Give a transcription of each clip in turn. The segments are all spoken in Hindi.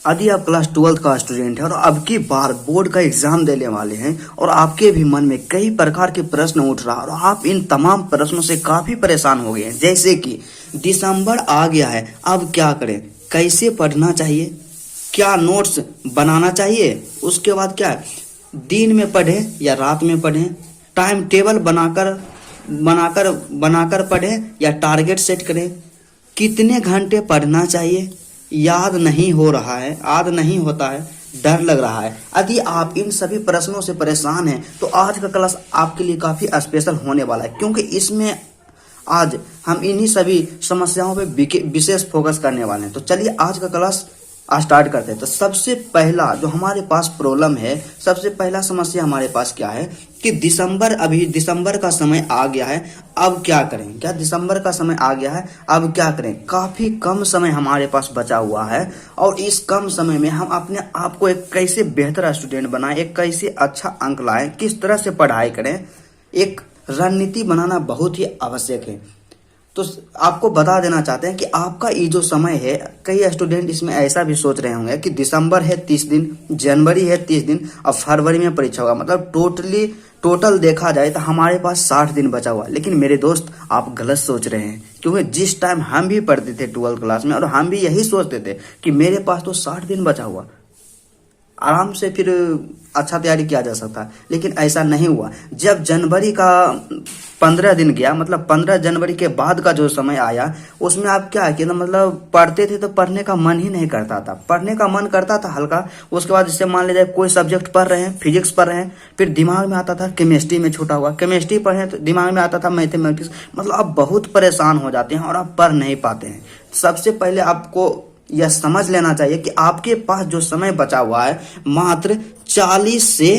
यदि आप क्लास 12 का स्टूडेंट है और अब की बार बोर्ड का एग्जाम देने वाले हैं और आपके भी मन में कई प्रकार के प्रश्न उठ रहा और आप इन तमाम प्रश्नों से काफी परेशान हो गए हैं, जैसे कि दिसंबर आ गया है, अब क्या करें, कैसे पढ़ना चाहिए, क्या नोट्स बनाना चाहिए, उसके बाद क्या दिन में पढ़ें या रात में पढ़ें, टाइम टेबल बनाकर पढ़ें या टारगेट सेट करें, कितने घंटे पढ़ना चाहिए, याद नहीं होता है, डर लग रहा है। यदि आप इन सभी प्रश्नों से परेशान हैं तो आज का क्लास आपके लिए काफी स्पेशल होने वाला है, क्योंकि इसमें आज हम इन्हीं सभी समस्याओं पे विशेष फोकस करने वाले हैं। तो चलिए आज का क्लास स्टार्ट करते हैं। तो सबसे पहला जो हमारे पास प्रॉब्लम है, सबसे पहला समस्या हमारे पास क्या है कि दिसंबर का समय आ गया है, अब क्या करें। क्या दिसंबर का समय आ गया है, अब क्या करें। काफी कम समय हमारे पास बचा हुआ है और इस कम समय में हम अपने आप को एक कैसे बेहतर स्टूडेंट बनाएं, एक कैसे अच्छा अंक लाएं, किस तरह से पढ़ाई करें, एक रणनीति बनाना बहुत ही आवश्यक है। तो आपको बता देना चाहते हैं कि आपका ये जो समय है, कई स्टूडेंट इसमें ऐसा भी सोच रहे होंगे कि दिसंबर है 30 दिन, जनवरी है 30 दिन और फरवरी में परीक्षा होगा, मतलब टोटल देखा जाए तो हमारे पास 60 दिन बचा हुआ। लेकिन मेरे दोस्त आप गलत सोच रहे हैं, क्योंकि जिस टाइम हम भी पढ़ते थे 12th क्लास में और हम भी यही सोचते थे कि मेरे पास तो 60 दिन बचा हुआ, आराम से फिर अच्छा तैयारी किया जा सकता है। लेकिन ऐसा नहीं हुआ। जब जनवरी का 15 दिन गया, मतलब 15 जनवरी के बाद का जो समय आया, उसमें आप क्या किया, मतलब पढ़ते थे तो पढ़ने का मन ही नहीं करता था। पढ़ने का मन करता था हल्का, उसके बाद जैसे मान लीजिए कोई सब्जेक्ट पढ़ रहे हैं, फिजिक्स पढ़ रहे हैं, फिर दिमाग में आता था केमिस्ट्री में छूटा हुआ, केमिस्ट्री पढ़े तो दिमाग में आता था मैथमेटिक्स, मतलब आप बहुत परेशान हो जाते हैं और आप पढ़ नहीं पाते हैं। सबसे पहले आपको यह समझ लेना चाहिए कि आपके पास जो समय बचा हुआ है मात्र 40 से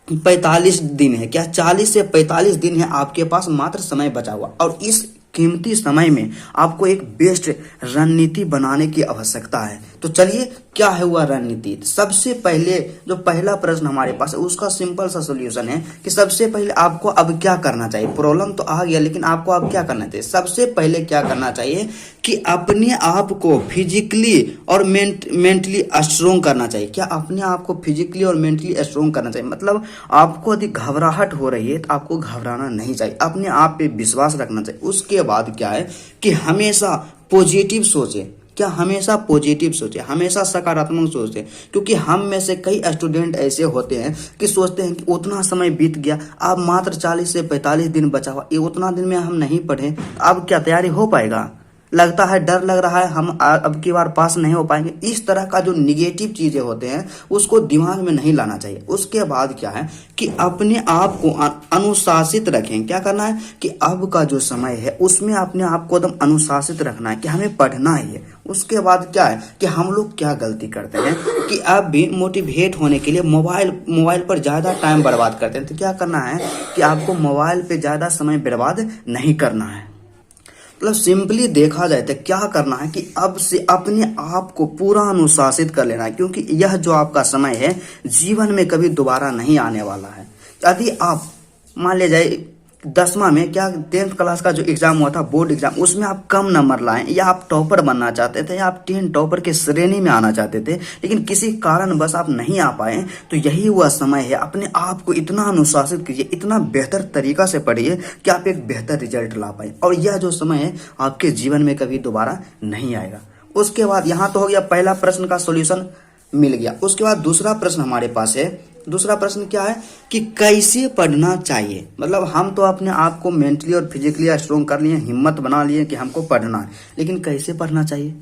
45 दिन है। क्या 40 से 45 दिन है आपके पास मात्र समय बचा हुआ, और इस कीमती समय में आपको एक बेस्ट रणनीति बनाने की आवश्यकता है। तो चलिए क्या है हुआ रणनीति। सबसे पहले जो पहला प्रश्न हमारे पास है उसका सिंपल सा सोल्यूशन है कि सबसे पहले आपको अब क्या करना चाहिए। प्रॉब्लम तो आ गया, लेकिन आपको अब क्या करना चाहिए। सबसे पहले क्या करना चाहिए कि अपने आप को फिजिकली और मेंटली स्ट्रोंग करना चाहिए। क्या अपने आप को फिजिकली और मेंटली स्ट्रोंग करना चाहिए, मतलब आपको यदि घबराहट हो रही है तो आपको घबराना नहीं चाहिए, अपने आप पे विश्वास रखना चाहिए। उसके बाद क्या है कि हमेशा पॉजिटिव सोचे। क्या हमेशा पॉजिटिव सोचे, हमेशा सकारात्मक सोचे, क्योंकि हम में से कई स्टूडेंट ऐसे होते हैं कि सोचते हैं कि उतना समय बीत गया, अब मात्र 40 से 45 दिन बचा हुआ, ये उतना दिन में हम नहीं पढ़े, अब क्या तैयारी हो पाएगा, लगता है डर लग रहा है, हम अब की बार पास नहीं हो पाएंगे। इस तरह का जो निगेटिव चीजें होते हैं उसको दिमाग में नहीं लाना चाहिए। उसके बाद क्या है कि अपने आप को अनुशासित रखें। क्या करना है कि अब का जो समय है उसमें अपने आप को एकदम अनुशासित रखना है कि हमें पढ़ना ही है। उसके बाद क्या है कि हम लोग क्या गलती करते हैं कि अब भी मोटिवेट होने के लिए मोबाइल पर ज्यादा टाइम बर्बाद करते हैं। तो क्या करना है कि आपको मोबाइल पे ज्यादा समय बर्बाद नहीं करना है। मतलब सिंपली देखा जाए तो क्या करना है कि अब से अपने आप को पूरा अनुशासित कर लेना है, क्योंकि यह जो आपका समय है जीवन में कभी दोबारा नहीं आने वाला है। यदि आप मान ले जाए 10वां में क्या 10th क्लास का जो एग्जाम हुआ था, बोर्ड एग्जाम, उसमें आप कम नंबर लाएं या आप टॉपर बनना चाहते थे या आप 10 टॉपर के श्रेणी में आना चाहते थे, लेकिन किसी कारण बस आप नहीं आ पाए, तो यही हुआ समय है। अपने आप को इतना अनुशासित कीजिए, इतना बेहतर तरीका से पढ़िए कि आप एक बेहतर रिजल्ट ला पाए, और यह जो समय है आपके जीवन में कभी दोबारा नहीं आएगा। उसके बाद यहाँ तो हो गया पहला प्रश्न का सोल्यूशन मिल गया। उसके बाद दूसरा प्रश्न हमारे पास है। दूसरा प्रश्न क्या है कि कैसे पढ़ना चाहिए। मतलब हम तो अपने आप को मेंटली और फिजिकली स्ट्रोंग कर लिए, हिम्मत बना लिए कि हमको पढ़ना है, लेकिन कैसे पढ़ना चाहिए।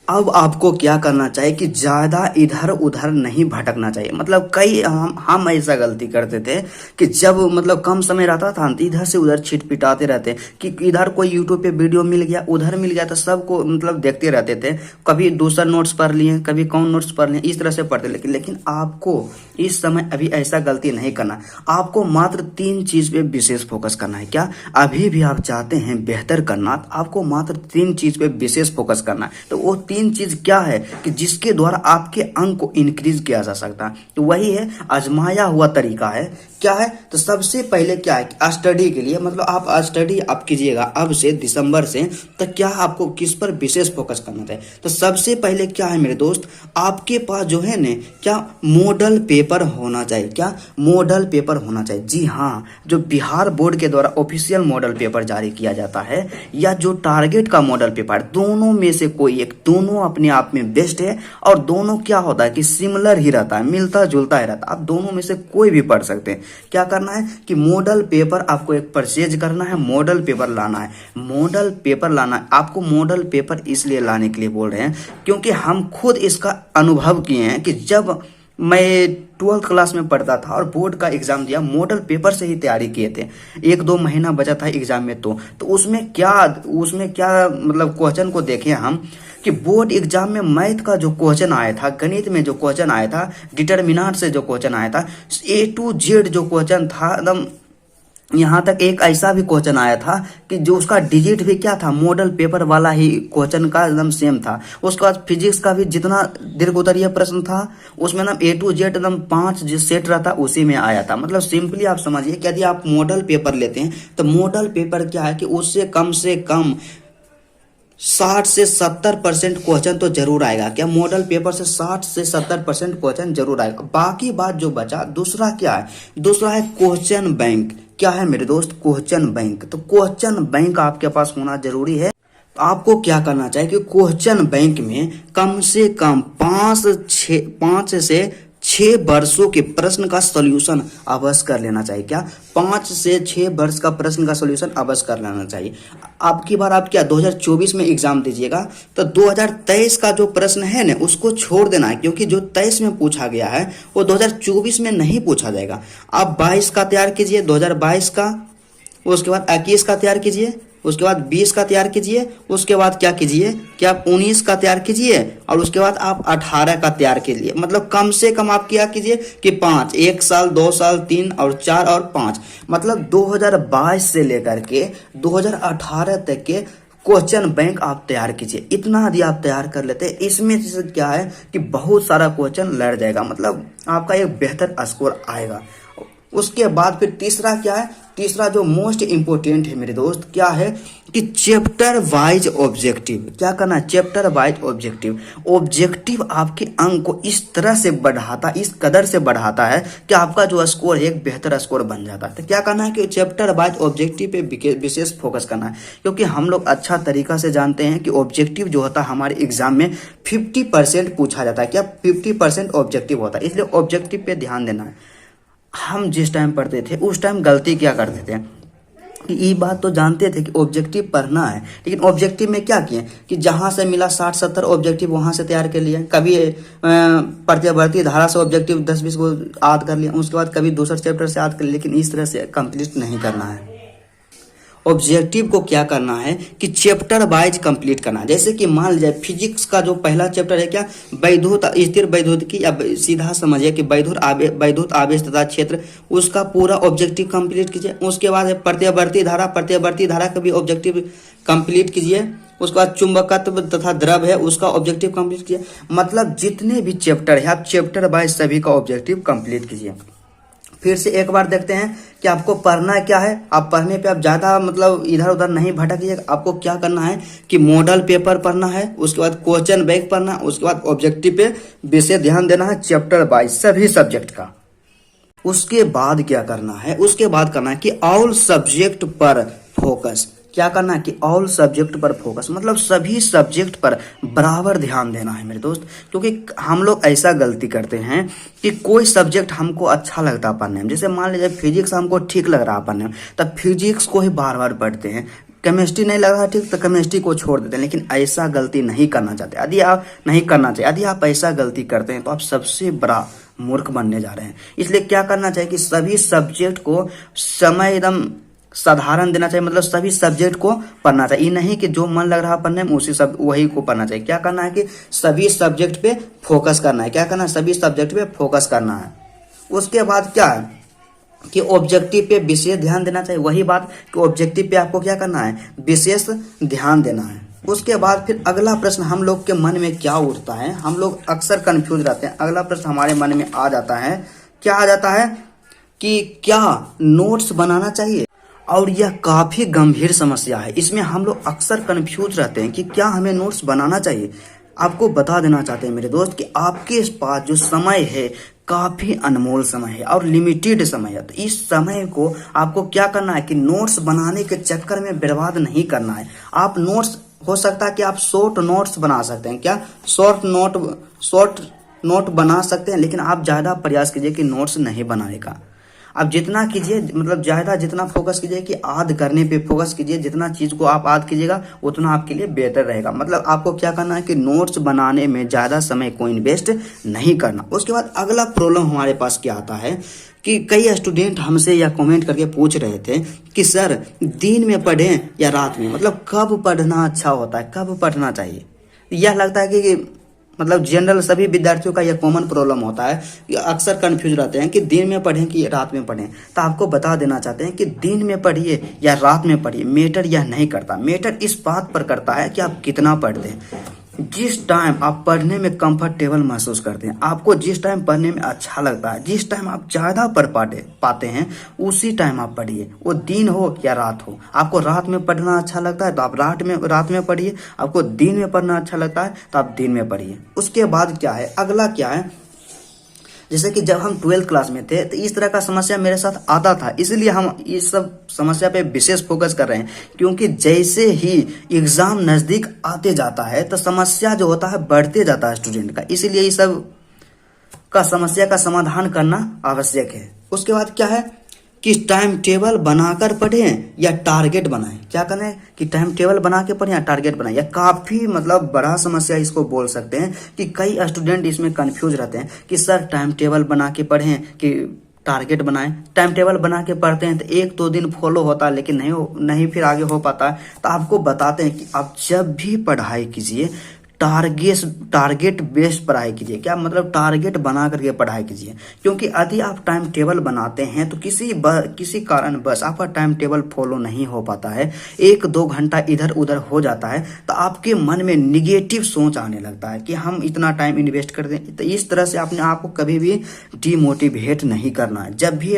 अब आपको क्या करना चाहिए कि ज्यादा इधर उधर नहीं भटकना चाहिए। मतलब कई हम ऐसा गलती करते थे कि जब मतलब कम समय रहता था तो इधर से उधर छिटपिटाते रहते कि इधर कोई यूट्यूब पे वीडियो मिल गया, उधर मिल गया, तो सबको मतलब देखते रहते थे। कभी दूसरा नोट्स पढ़ लिए, कभी कौन नोट्स पढ़ लिए, इस तरह से पढ़ते। लेकिन आपको इस समय अभी ऐसा गलती नहीं करना। आपको मात्र 3 चीज पे विशेष फोकस करना है। क्या अभी भी आप चाहते हैं बेहतर करना, तो आपको मात्र 3 चीज पे विशेष फोकस करना है। तो वो 3 बेहतरीन चीज क्या है कि जिसके द्वारा आपके अंक को इंक्रीज किया जा सकता है, तो वही है आजमाया हुआ तरीका है। क्या है? तो सबसे पहले क्या है कि स्टडी के लिए मतलब आप स्टडी आप कीजिएगा अब से दिसंबर से, तो क्या आपको किस पर विशेष फोकस करना चाहिए? तो सबसे पहले क्या है मेरे दोस्त, आपके पास जो है ना क्या मॉडल पेपर होना चाहिए। क्या मॉडल पेपर होना चाहिए? जी हाँ, जो बिहार बोर्ड के द्वारा ऑफिशियल मॉडल पेपर जारी किया जाता है या जो टारगेट का मॉडल पेपर, दोनों में से कोई एक, दोनों अपने आप में बेस्ट है और दोनों क्या होता है कि सिमिलर ही रहता है, मिलता जुलता ही रहता है। आप दोनों में से कोई भी पढ़ सकते हैं। क्या करना है कि मॉडल पेपर आपको एक परचेज करना है, मॉडल पेपर लाना है। मॉडल पेपर लाना है आपको। मॉडल पेपर इसलिए लाने के लिए बोल रहे हैं क्योंकि हम खुद इसका अनुभव किए हैं कि जब मैं 12th क्लास में पढ़ता था और बोर्ड का एग्जाम दिया, मॉडल पेपर से ही तैयारी किए थे। 1-2 महीना बचा था एग्जाम में, तो उसमें क्या मतलब क्वेश्चन को देखें हम कि बोर्ड एग्जाम में मैथ का जो क्वेश्चन आया था, गणित में जो क्वेश्चन आया था, डिटर्मिनेंट से जो क्वेश्चन आया था, A to Z जो क्वेश्चन था, एकदम यहाँ तक एक ऐसा भी क्वेश्चन आया था कि जो उसका डिजिट भी क्या था, मॉडल पेपर वाला ही क्वेश्चन का एकदम सेम था। उसके बाद फिजिक्स का भी जितना दीर्घ उत्तरीय प्रश्न था उसमें ना A to Z एकदम 5 जो सेट रहता उसी में आया था। मतलब सिंपली आप समझिए कि यदि आप मॉडल पेपर लेते हैं तो मॉडल पेपर क्या है कि उससे कम 60 से 70% क्वेश्चन तो जरूर आएगा। क्या मॉडल पेपर से 60 से 70% क्वेश्चन जरूर आएगा। बाकी बात जो बचा, दूसरा क्या है? दूसरा है क्वेश्चन बैंक। क्या है मेरे दोस्त? Question bank. तो क्वेश्चन बैंक आपके पास होना जरूरी है। तो आपको क्या करना चाहिए कि क्वेश्चन बैंक में कम से कम 5 से 6 वर्षों के प्रश्न का सॉल्यूशन अवश्य कर लेना चाहिए। क्या? 5 से 6 वर्ष का प्रश्न का सॉल्यूशन अवश्य कर लेना चाहिए। आपकी बार आप क्या 2024 में एग्जाम दीजिएगा तो 2023 का जो प्रश्न है ना उसको छोड़ देना है, क्योंकि जो 23 में पूछा गया है वो 2024 में नहीं पूछा जाएगा। आप 22 का तैयार कीजिए, 2022 का, उसके बाद 21 का तैयार कीजिए, उसके बाद 20 का तैयार कीजिए, उसके बाद क्या कीजिए कि आप 19 का तैयार कीजिए और उसके बाद आप 18 का तैयार कीजिए। मतलब कम से कम आप क्या कीजिए कि 5, 1 साल, 2 साल, 3 और 4 और 5, मतलब 2022 से लेकर के 2018 तक के क्वेश्चन बैंक आप तैयार कीजिए। इतना यदि आप तैयार कर लेते हैं, इसमें से क्या है कि बहुत सारा क्वेश्चन लड़ जाएगा, मतलब आपका एक बेहतर स्कोर आएगा। उसके बाद फिर तीसरा क्या है? तीसरा जो मोस्ट इंपोर्टेंट है मेरे दोस्त, क्या है कि चैप्टर वाइज ऑब्जेक्टिव। क्या करना है? Chapter wise objective. ऑब्जेक्टिव आपके अंक को इस तरह से बढ़ाता, इस कदर से बढ़ाता है कि आपका जो स्कोर है एक बेहतर स्कोर बन जाता है। तो क्या करना है कि चैप्टर वाइज ऑब्जेक्टिव पे विशेष फोकस करना है, क्योंकि हम लोग अच्छा तरीका से जानते हैं कि ऑब्जेक्टिव जो होता है हमारे एग्जाम में 50% पूछा जाता है। क्या? 50% ऑब्जेक्टिव होता है, इसलिए ऑब्जेक्टिव पे ध्यान देना है। हम जिस टाइम पढ़ते थे उस टाइम गलती क्या करते थे कि ये बात तो जानते थे कि ऑब्जेक्टिव पढ़ना है, लेकिन ऑब्जेक्टिव में क्या किए कि जहां से मिला 60-70 ऑब्जेक्टिव वहां से तैयार कर लिए। कभी प्रत्यवर्ती धारा से ऑब्जेक्टिव 10-20 को याद कर लिया, उसके बाद कभी दूसरे चैप्टर से याद कर लिया, लेकिन इस तरह से कंप्लीट नहीं करना है। ऑब्जेक्टिव को क्या करना है कि चैप्टर वाइज कंप्लीट करना है। जैसे कि मान लीजिए फिजिक्स का जो पहला चैप्टर है क्या, वैद्युत स्थिर वैद्युत की, अब सीधा समझिए कि वैद्युत आवेश तथा क्षेत्र, उसका पूरा ऑब्जेक्टिव कंप्लीट कीजिए। उसके बाद प्रत्यवर्ती धारा का भी ऑब्जेक्टिव कंप्लीट कीजिए। उसके बाद चुंबकत्व तथा द्रव है उसका ऑब्जेक्टिव कंप्लीट कीजिए। मतलब जितने भी चैप्टर है आप चैप्टर वाइज सभी का ऑब्जेक्टिव कंप्लीट कीजिए। फिर से एक बार देखते हैं कि आपको पढ़ना क्या है। आप पढ़ने पे आप ज़्यादा मतलब इधर उधर नहीं भटकिएगा। आपको क्या करना है कि मॉडल पेपर पढ़ना है, उसके बाद क्वेश्चन बैंक पढ़ना है, उसके बाद ऑब्जेक्टिव पे विशेष ध्यान देना है चैप्टर वाइज सभी सब्जेक्ट का। उसके बाद क्या करना है? उसके बाद करना है कि ऑल सब्जेक्ट पर फोकस। क्या करना है कि ऑल सब्जेक्ट पर फोकस, मतलब सभी सब्जेक्ट पर बराबर ध्यान देना है मेरे दोस्त। क्योंकि हम लोग ऐसा गलती करते हैं कि कोई सब्जेक्ट हमको अच्छा लगता पढ़ने में, जैसे मान लीजिए फिजिक्स हमको ठीक लग रहा पढ़ने में, तब फिजिक्स को ही बार बार पढ़ते हैं। केमिस्ट्री नहीं लग रहा ठीक तो केमिस्ट्री को छोड़ देते हैं, लेकिन ऐसा गलती नहीं करना चाहते। यदि आप नहीं करना चाहिए, यदि आप ऐसा गलती करते हैं तो आप सबसे बड़ा मूर्ख बनने जा रहे हैं। इसलिए क्या करना चाहिए कि सभी सब्जेक्ट को समय एकदम साधारण देना चाहिए, मतलब सभी सब्जेक्ट को पढ़ना चाहिए। ये नहीं कि जो मन लग रहा पढ़ने में वही को पढ़ना चाहिए। क्या करना है कि सभी सब्जेक्ट पे फोकस करना है। क्या करना है? सभी सब्जेक्ट पे फोकस करना है। उसके बाद क्या है कि ऑब्जेक्टिव पे विशेष ध्यान देना चाहिए। वही बात कि ऑब्जेक्टिव पे आपको क्या करना है? विशेष ध्यान देना है। उसके बाद फिर अगला प्रश्न हम लोग के मन में क्या उठता है, हम लोग अक्सर कंफ्यूज रहते हैं। अगला प्रश्न हमारे मन में आ जाता है, क्या आ जाता है कि क्या नोट्स बनाना चाहिए। और यह काफी गंभीर समस्या है, इसमें हम लोग अक्सर कंफ्यूज रहते हैं कि क्या हमें नोट्स बनाना चाहिए। आपको बता देना चाहते हैं मेरे दोस्त कि आपके पास जो समय है काफी अनमोल समय है और लिमिटेड समय है। तो इस समय को आपको क्या करना है कि नोट्स बनाने के चक्कर में बर्बाद नहीं करना है। आप नोट्स, हो सकता है कि आप शॉर्ट नोट्स बना सकते हैं, क्या शॉर्ट नोट बना सकते हैं, लेकिन आप ज्यादा प्रयास कीजिए कि नोट्स नहीं बनाने का। आप जितना कीजिए, मतलब ज्यादा जितना फोकस कीजिए कि याद करने पे फोकस कीजिए। जितना चीज को आप याद कीजिएगा उतना आपके लिए बेहतर रहेगा। मतलब आपको क्या करना है कि नोट्स बनाने में ज्यादा समय को इन्वेस्ट नहीं करना। उसके बाद अगला प्रॉब्लम हमारे पास क्या आता है कि कई स्टूडेंट हमसे या कमेंट करके पूछ रहे थे कि सर दिन में पढ़ें या रात में, मतलब कब पढ़ना अच्छा होता है, कब पढ़ना चाहिए। यह लगता है कि मतलब जनरल सभी विद्यार्थियों का यह कॉमन प्रॉब्लम होता है कि अक्सर कंफ्यूज रहते हैं कि दिन में पढ़ें कि रात में पढ़ें। तो आपको बता देना चाहते हैं कि दिन में पढ़िए या रात में पढ़िए, मैटर यह नहीं करता। मैटर इस बात पर करता है कि आप कितना पढ़ते हैं। जिस टाइम आप पढ़ने में कंफर्टेबल महसूस करते हैं, आपको जिस टाइम पढ़ने में अच्छा लगता है, जिस टाइम आप ज्यादा पढ़ पाते हैं, उसी टाइम आप पढ़िए, वो दिन हो या रात हो। आपको रात में पढ़ना अच्छा लगता है तो आप रात में पढ़िए, आपको दिन में पढ़ना अच्छा लगता है तो आप दिन में पढ़िए। उसके बाद क्या है, अगला क्या है, जैसे कि जब हम 12th क्लास में थे तो इस तरह का समस्या मेरे साथ आता था, इसलिए हम इस सब समस्या पे विशेष फोकस कर रहे हैं। क्योंकि जैसे ही एग्जाम नजदीक आते जाता है तो समस्या जो होता है बढ़ते जाता है स्टूडेंट का, इसलिए इस सब का समस्या का समाधान करना आवश्यक है। उसके बाद क्या है कि टाइम टेबल बनाकर पढ़ें या टारगेट बनाएं। क्या करना है कि टाइम टेबल बना के पढ़ें या टारगेट बनाएं। यह काफी मतलब बड़ा समस्या इसको बोल सकते हैं कि कई स्टूडेंट इसमें कंफ्यूज रहते हैं कि सर टाइम टेबल बना के पढ़ें कि टारगेट बनाएं। टाइम टेबल बना के पढ़ते हैं तो 1-2 दिन फॉलो होता है, लेकिन नहीं फिर आगे हो पाता है। तो आपको बताते हैं कि आप जब भी पढ़ाई कीजिए टारगेट बेस्ड पढ़ाई कीजिए। क्या मतलब टारगेट बना करके पढ़ाई कीजिए। क्योंकि यदि आप टाइम टेबल बनाते हैं तो किसी कारण बस आपका टाइम टेबल फॉलो नहीं हो पाता है, 1-2 घंटा इधर उधर हो जाता है, तो आपके मन में निगेटिव सोच आने लगता है कि हम इतना टाइम इन्वेस्ट कर दें। तो इस तरह से अपने आप को कभी भी डिमोटिवेट नहीं करना है। जब भी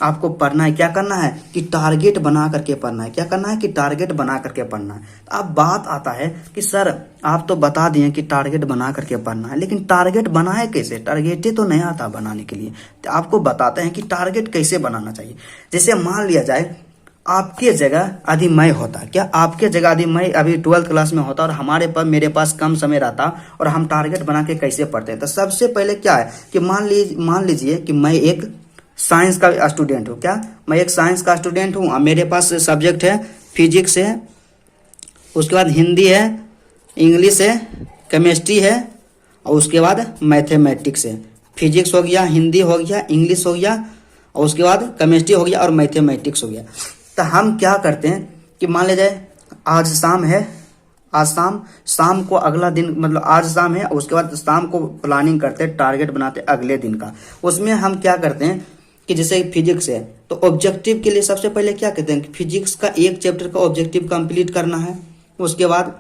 आपको पढ़ना है, क्या करना है कि टारगेट बना करके पढ़ना है। क्या करना है कि टारगेट बना करके पढ़ना है। तो अब बात आता है कि सर आप तो बता दिए कि टारगेट बना करके पढ़ना है, लेकिन टारगेट बनाए कैसे, टारगेट ही तो नहीं आता बनाने के लिए। तो आपको बताते हैं कि टारगेट कैसे बनाना चाहिए। जैसे मान लिया जाए आपके जगह यदि मैं होता, क्या आपके जगह यदि मैं अभी 12th क्लास में होता और मेरे पास कम समय रहता और हम टारगेट बना के कैसे पढ़ते हैं। तो सबसे पहले क्या है कि मान लीजिए कि मैं एक साइंस का स्टूडेंट हूँ। क्या मैं एक साइंस का स्टूडेंट हूँ, मेरे पास सब्जेक्ट है फिजिक्स है, उसके बाद हिंदी है, इंग्लिश है, केमिस्ट्री है और उसके बाद मैथमेटिक्स है। फिजिक्स हो गया, हिंदी हो गया, इंग्लिश हो गया और उसके बाद केमिस्ट्री हो गया और मैथमेटिक्स हो गया। तो हम क्या करते हैं कि मान ले जाए आज शाम है, आज शाम को अगला दिन, मतलब आज शाम है, उसके बाद शाम को प्लानिंग करते हैं, टारगेट बनाते हैं अगले दिन का। उसमें हम क्या करते हैं कि जैसे फिजिक्स है तो ऑब्जेक्टिव के लिए सबसे पहले क्या कहते हैं कि फिजिक्स का एक चैप्टर का ऑब्जेक्टिव कंप्लीट करना है। उसके बाद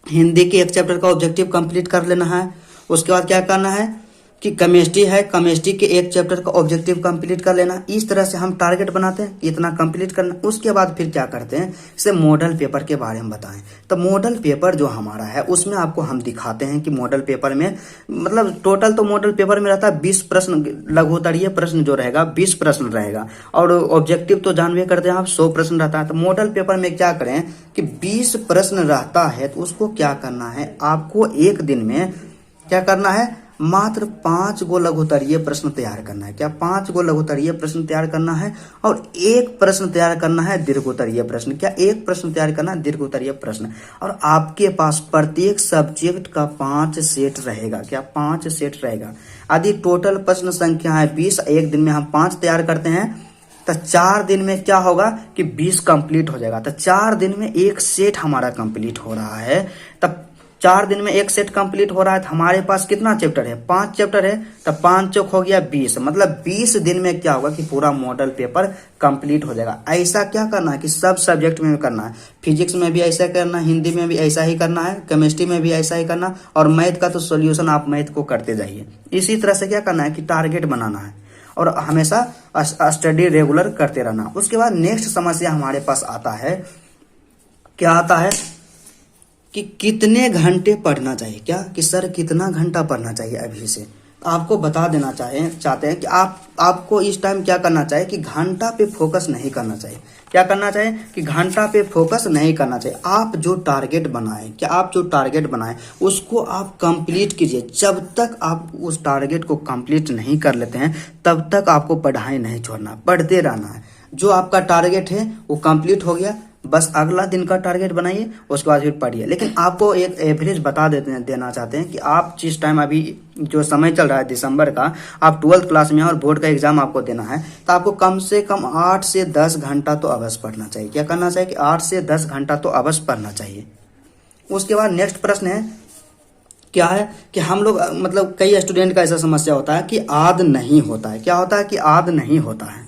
हिंदी के एक चैप्टर का ऑब्जेक्टिव कंप्लीट कर लेना है। उसके बाद क्या करना है कि केमिस्ट्री है, केमिस्ट्री के एक चैप्टर का ऑब्जेक्टिव कंप्लीट कर लेना। इस तरह से हम टारगेट बनाते हैं कि इतना कंप्लीट करना। उसके बाद फिर क्या करते हैं, इसे मॉडल पेपर के बारे में बताएं। तो मॉडल पेपर जो हमारा है उसमें आपको हम दिखाते हैं कि मॉडल पेपर में मतलब टोटल तो मॉडल पेपर में रहता है 20 प्रश्न, लघुत्तरीय प्रश्न जो रहेगा 20 प्रश्न रहेगा और ऑब्जेक्टिव तो जानवे करते हैं आप 100 प्रश्न रहता है। तो मॉडल पेपर में क्या करें कि 20 प्रश्न रहता है तो उसको क्या करना है, आपको एक दिन में क्या करना है, मात्र 5 गो लघुत्तरीय प्रश्न तैयार करना है। क्या 5 गो लघुत्तरीय प्रश्न तैयार करना है और 1 प्रश्न तैयार करना है दीर्घोत्तरीय प्रश्न। क्या 1 प्रश्न तैयार करना है दीर्घोत्तरीय प्रश्न। और आपके पास प्रत्येक सब्जेक्ट का 5 सेट रहेगा। क्या 5 सेट रहेगा। यदि टोटल प्रश्न संख्या है 20, एक दिन में हम 5 तैयार करते हैं तो 4 दिन में क्या होगा कि 20 कंप्लीट हो जाएगा। तो 4 दिन में 1 सेट हमारा कंप्लीट हो रहा है। तब 4 दिन में एक सेट कंप्लीट हो रहा है, तो हमारे पास कितना चैप्टर है, 5 चैप्टर है, तो 5 चौक हो गया 20, मतलब 20 दिन में क्या होगा कि पूरा मॉडल पेपर कंप्लीट हो जाएगा। ऐसा क्या करना है कि सब सब्जेक्ट में करना है, फिजिक्स में भी ऐसा करना है, हिंदी में भी ऐसा ही करना है, केमिस्ट्री में भी ऐसा ही करना, और मैथ का तो सोल्यूशन आप मैथ को करते जाइए। इसी तरह से क्या करना है कि टारगेट बनाना है और हमेशा स्टडी रेगुलर करते रहना। उसके बाद नेक्स्ट समस्या हमारे पास आता है, क्या आता है कि कितने घंटे पढ़ना चाहिए, क्या कि सर कितना घंटा पढ़ना चाहिए अभी से। आपको बता देना चाहते हैं कि आपको इस टाइम क्या करना चाहिए कि घंटा पे फोकस नहीं करना चाहिए। क्या करना चाहिए कि घंटा पे फोकस नहीं करना चाहिए। आप जो टारगेट बनाएं, क्या आप जो टारगेट बनाएं उसको आप कंप्लीट कीजिए। जब तक आप उस टारगेट को कंप्लीट नहीं कर लेते हैं तब तक आपको पढ़ाई नहीं छोड़ना, पढ़ते रहना है। जो आपका टारगेट है वो कंप्लीट हो गया, बस अगला दिन का टारगेट बनाइए, उसके बाद फिर पढ़िए। लेकिन आपको एक एवरेज देना चाहते हैं कि आप जिस टाइम अभी जो समय चल रहा है दिसंबर का, आप 12th क्लास में हैं और बोर्ड का एग्जाम आपको देना है, तो आपको कम से कम 8 से 10 घंटा तो अवश्य पढ़ना चाहिए। क्या करना चाहिए कि 8 से 10 घंटा तो अवश्य पढ़ना चाहिए। उसके बाद नेक्स्ट प्रश्न है, क्या है कि हम लोग मतलब कई स्टूडेंट का ऐसा समस्या होता है कि याद नहीं होता है। क्या होता है कि याद नहीं होता है,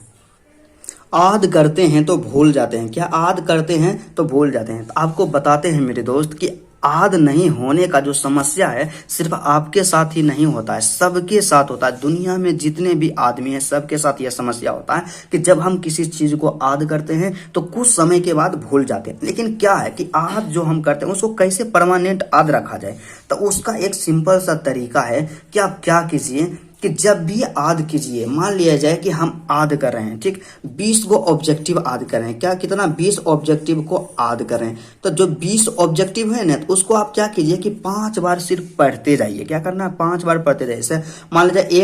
याद करते हैं तो भूल जाते हैं। क्या याद करते हैं तो भूल जाते हैं। तो आपको बताते हैं मेरे दोस्त कि याद नहीं होने का जो समस्या है सिर्फ आपके साथ ही नहीं होता है, सबके साथ होता है। दुनिया में जितने भी आदमी हैं सबके साथ यह समस्या होता है कि जब हम किसी चीज को याद करते हैं तो कुछ समय के बाद भूल जाते हैं। लेकिन क्या है कि याद जो हम करते हैं उसको कैसे परमानेंट याद रखा जाए, तो उसका एक सिंपल सा तरीका है कि आप क्या कीजिए कि जब भी याद कीजिए, मान लिया जाए कि हम याद कर रहे हैं, ठीक, 20 को ऑब्जेक्टिव याद कर रहे हैं। क्या कितना 20 ऑब्जेक्टिव को याद कर रहे हैं, तो जो 20 ऑब्जेक्टिव है ना तो उसको आप क्या कीजिए कि 5 बार सिर्फ पढ़ते जाइए। क्या करना है, 5 बार पढ़ते जाइए। जैसे मान लीजिए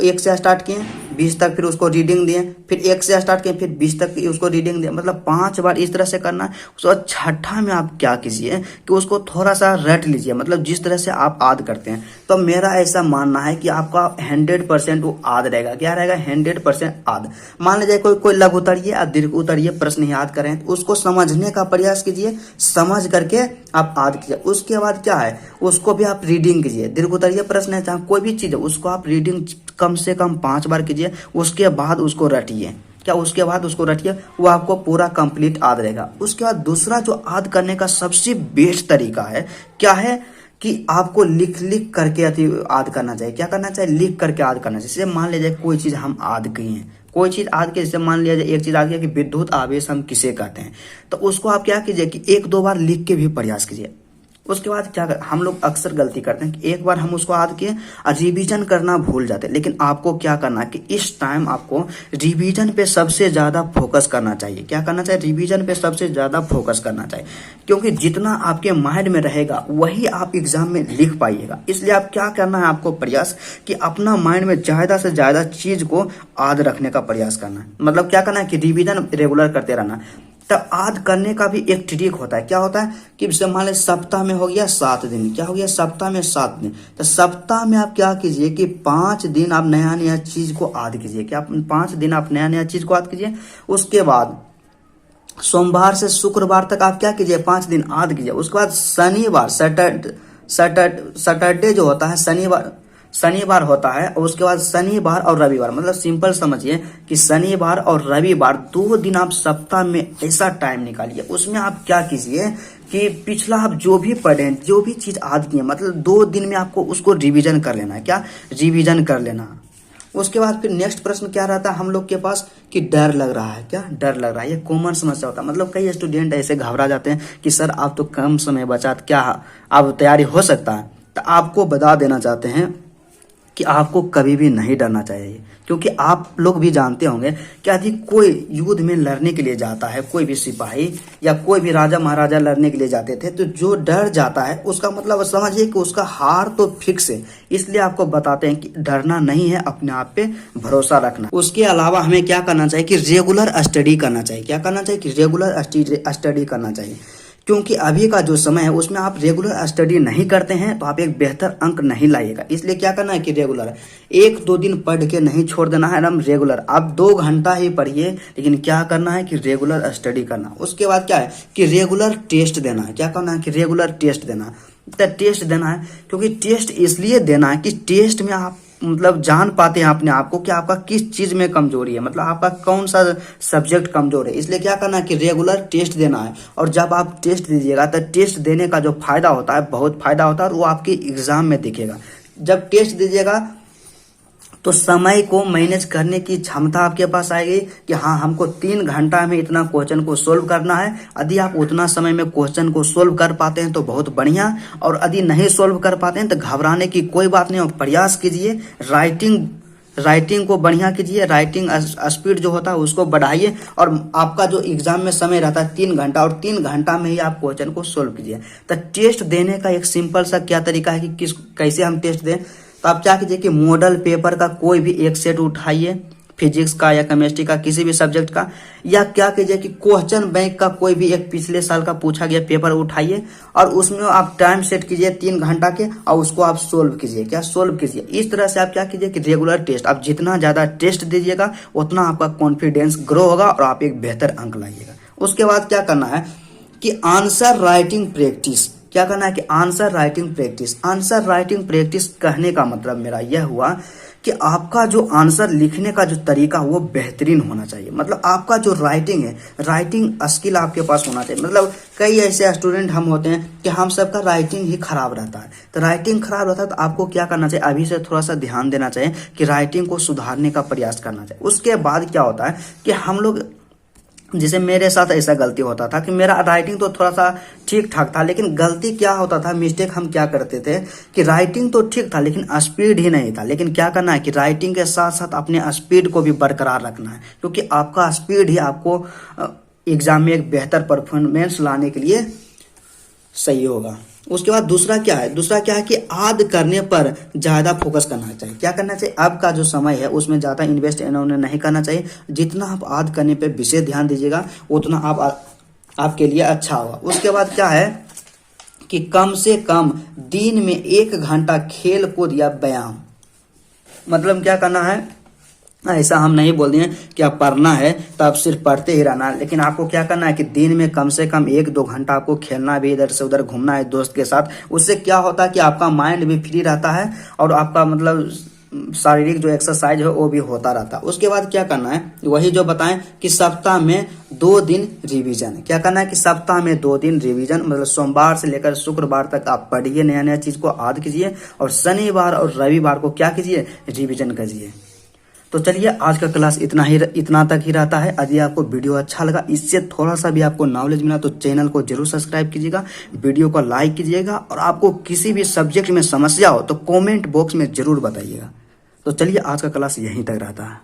एक से स्टार्ट किए 20 तक, फिर उसको रीडिंग दिए, फिर 1 से स्टार्ट किए, फिर 20 तक उसको रीडिंग दिए, मतलब 5 बार इस तरह से करना है। उसके बाद छठा में आप क्या कीजिए कि उसको थोड़ा सा रट लीजिए, मतलब जिस तरह से आप याद करते हैं। तो मेरा ऐसा मानना है कि आपका 100% वो याद रहेगा। क्या रहेगा, 100% याद। मान लीजिए कोई लघु उत्तरीय या दीर्घ उत्तरीय प्रश्न याद करें तो उसको समझने का प्रयास कीजिए, समझ करके आप याद कीजिए। उसके बाद क्या है, उसको भी आप रीडिंग कीजिए। दीर्घ उत्तरीय प्रश्न है चाहे कोई भी चीज है उसको आप रीडिंग कम से कम 5 बार कीजिए। उसके बाद उसको रटिए। क्या उसके बाद उसको रटिए, वो आपको पूरा कंप्लीट याद रहेगा। उसके बाद दूसरा जो याद करने का सबसे बेस्ट तरीका है, क्या है कि आपको लिख करके याद करना चाहिए। क्या करना चाहिए, लिख करके याद करना चाहिए। जैसे मान लीजिए कोई चीज हम याद किए हैं, कोई चीज याद किए, जैसे मान लीजिए एक चीज आ गया कि विद्युत आवेश हम किसे कहते हैं, तो उसको आप क्या कीजिए कि 1-2 बार लिख के भी प्रयास कीजिए। उसके बाद क्या हम लोग अक्सर गलती करते हैं कि एक बार हम उसको याद किए और रिवीजन करना भूल जाते हैं। लेकिन आपको क्या करना है कि इस टाइम आपको रिवीजन पे सबसे ज्यादा फोकस करना चाहिए। क्या करना चाहिए, रिवीजन पे सबसे ज्यादा फोकस करना चाहिए, क्योंकि जितना आपके माइंड में रहेगा वही आप एग्जाम में लिख पाइएगा। इसलिए आप क्या करना है, आपको प्रयास कि अपना माइंड में ज्यादा से ज्यादा चीज को याद रखने का प्रयास करना है। मतलब क्या करना है कि रिवीजन रेगुलर करते रहना। तब याद करने का भी एक ट्रिक होता है। क्या होता है कि जैसे मान लीजिए सप्ताह में हो गया 7 दिन, क्या हो गया सप्ताह में 7 दिन, तो सप्ताह में आप क्या कीजिए कि 5 दिन आप नया नया चीज को याद कीजिए। क्या 5 दिन आप नया नया चीज को याद कीजिए। उसके बाद सोमवार से शुक्रवार तक आप क्या कीजिए, 5 दिन याद कीजिए। उसके बाद शनिवार सैटरडे जो होता है शनिवार होता है, और उसके बाद शनिवार और रविवार, मतलब सिंपल समझिए कि शनिवार और रविवार 2 दिन आप सप्ताह में ऐसा टाइम निकालिए। उसमें आप क्या कीजिए कि पिछला आप जो भी पढ़े, जो भी चीज याद किए, मतलब 2 दिन में आपको उसको रिवीजन कर लेना है। क्या रिवीजन कर लेना। उसके बाद फिर नेक्स्ट प्रश्न क्या रहता है हम लोग के पास कि डर लग रहा है। क्या डर लग रहा है, ये कॉमन समस्या होता है। मतलब कई स्टूडेंट ऐसे घबरा जाते हैं कि सर आप तो कम समय बचा, क्या अब तैयारी हो सकता है। तो आपको बता देना चाहते हैं कि आपको कभी भी नहीं डरना चाहिए, क्योंकि आप लोग भी जानते होंगे कि यदि कोई युद्ध में लड़ने के लिए जाता है, कोई भी सिपाही या कोई भी राजा महाराजा लड़ने के लिए जाते थे, तो जो डर जाता है उसका मतलब समझिए कि उसका हार तो फिक्स है। इसलिए आपको बताते हैं कि डरना नहीं है, अपने आप पे भरोसा रखना। उसके अलावा हमें क्या करना चाहिए कि रेगुलर स्टडी करना चाहिए। क्या करना चाहिए कि रेगुलर स्टडी करना चाहिए, क्योंकि अभी का जो समय है उसमें आप रेगुलर स्टडी नहीं करते हैं तो आप एक बेहतर अंक नहीं लाइएगा। इसलिए क्या करना है कि रेगुलर 1-2 दिन पढ़ के नहीं छोड़ देना है, एकदम रेगुलर। आप 2 घंटा ही पढ़िए, लेकिन क्या करना है कि रेगुलर स्टडी करना। उसके बाद क्या है कि रेगुलर टेस्ट देना है। क्या करना है कि रेगुलर टेस्ट देना। तो टेस्ट देना है, क्योंकि टेस्ट इसलिए देना है कि टेस्ट में आप मतलब जान पाते हैं अपने आप को कि आपका किस चीज में कमजोरी है, मतलब आपका कौन सा सब्जेक्ट कमजोर है। इसलिए क्या करना है कि रेगुलर टेस्ट देना है। और जब आप टेस्ट दीजिएगा तो टेस्ट देने का जो फायदा होता है, बहुत फायदा होता है, और वो आपके एग्जाम में दिखेगा। जब टेस्ट दीजिएगा तो समय को मैनेज करने की क्षमता आपके पास आएगी कि हाँ, हमको 3 घंटा में इतना क्वेश्चन को सोल्व करना है। यदि आप उतना समय में क्वेश्चन को सोल्व कर पाते हैं तो बहुत बढ़िया, और यदि नहीं सोल्व कर पाते हैं तो घबराने की कोई बात नहीं, और प्रयास कीजिए। राइटिंग को बढ़िया कीजिए, राइटिंग स्पीड जो होता है उसको बढ़ाइए, और आपका जो एग्जाम में समय रहता है 3 घंटा, और 3 घंटा में ही आप क्वेश्चन को सोल्व कीजिए। तो टेस्ट देने का एक सिंपल सा क्या तरीका है कि कैसे हम टेस्ट दें। तो आप क्या कीजिए कि मॉडल पेपर का कोई भी एक सेट उठाइए, फिजिक्स का या केमिस्ट्री का, किसी भी सब्जेक्ट का, या क्या कीजिए कि क्वेश्चन बैंक का कोई भी एक पिछले साल का पूछा गया पेपर उठाइए, और उसमें आप टाइम सेट कीजिए 3 घंटा के, और उसको आप सोल्व कीजिए। क्या सोल्व कीजिए। इस तरह से आप क्या कीजिए कि रेगुलर टेस्ट, आप जितना ज्यादा टेस्ट दीजिएगा उतना आपका कॉन्फिडेंस ग्रो होगा और आप एक बेहतर अंक लाइएगा। उसके बाद क्या करना है कि आंसर राइटिंग प्रैक्टिस। क्या करना है कि answer writing practice. Answer writing practice कहने का मतलब मेरा यह हुआ कि आपका जो आंसर लिखने का जो तरीका वो बेहतरीन होना चाहिए। मतलब आपका जो राइटिंग है, राइटिंग स्किल आपके पास होना चाहिए। मतलब कई ऐसे स्टूडेंट हम होते हैं कि हम सबका राइटिंग ही खराब रहता है। तो राइटिंग खराब रहता है तो आपको क्या करना चाहिए, अभी से थोड़ा सा ध्यान देना चाहिए कि राइटिंग को सुधारने का प्रयास करना चाहिए। उसके बाद क्या होता है कि हम लोग, जैसे मेरे साथ ऐसा गलती होता था कि मेरा राइटिंग तो थोड़ा सा ठीक ठाक था, लेकिन गलती क्या होता था, मिस्टेक हम क्या करते थे कि राइटिंग तो ठीक था लेकिन स्पीड ही नहीं था। लेकिन क्या करना है कि राइटिंग के साथ साथ अपने स्पीड को भी बरकरार रखना है, क्योंकि आपका स्पीड ही आपको एग्जाम में एक बेहतर परफॉर्मेंस लाने के लिए सही होगा। उसके बाद दूसरा क्या है कि याद करने पर ज्यादा फोकस करना चाहिए। क्या करना चाहिए, आपका जो समय है उसमें ज्यादा इन्वेस्ट इन्होंने नहीं करना चाहिए। जितना आप याद करने पे विशेष ध्यान दीजिएगा उतना आपके लिए अच्छा होगा। उसके बाद क्या है कि कम से कम दिन में 1 घंटा खेल कूद या व्यायाम। मतलब क्या करना है, ऐसा हम नहीं बोल रहे हैं कि आप पढ़ना है तो आप सिर्फ पढ़ते ही रहना, लेकिन आपको क्या करना है कि दिन में कम से कम 1-2 घंटा आपको खेलना भी, इधर से उधर घूमना है दोस्त के साथ। उससे क्या होता है कि आपका माइंड भी फ्री रहता है और आपका मतलब शारीरिक जो एक्सरसाइज है वो भी होता रहता है। उसके बाद क्या करना है, वही जो बताएं कि सप्ताह में 2 दिन रिवीजन। क्या करना है कि सप्ताह में 2 दिन रिवीजन, मतलब सोमवार से लेकर शुक्रवार तक आप पढ़िए, नया नया चीज को याद कीजिए, और शनिवार और रविवार को क्या कीजिए, रिवीजन कीजिए। तो चलिए आज का क्लास इतना तक ही रहता है। यदि आपको वीडियो अच्छा लगा, इससे थोड़ा सा भी आपको नॉलेज मिला, तो चैनल को जरूर सब्सक्राइब कीजिएगा, वीडियो को लाइक कीजिएगा, और आपको किसी भी सब्जेक्ट में समस्या हो तो कमेंट बॉक्स में जरूर बताइएगा। तो चलिए आज का क्लास यहीं तक रहता है।